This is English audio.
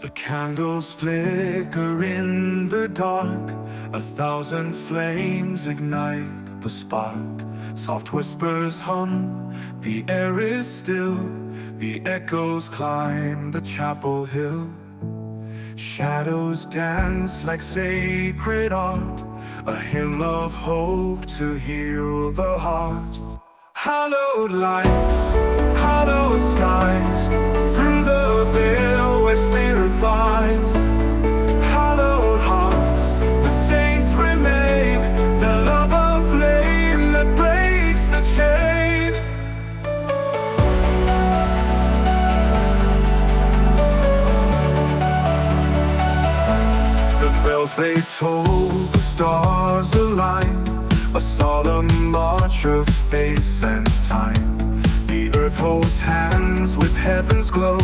The candles flicker in the dark, 1,000 flames ignite the spark. Soft whispers hum, the air is still, the echoes climb the chapel hill. Shadows dance like sacred art, a hymn of hope to heal the heart. Hallowed lights, hallowed skies, through the veil where spirit flies. Hallowed hearts, the saints remain, their love a flame that breaks the chain. The bells they toll, the stars align, a solemn march of space and time. The earth holds hands with heaven's glow,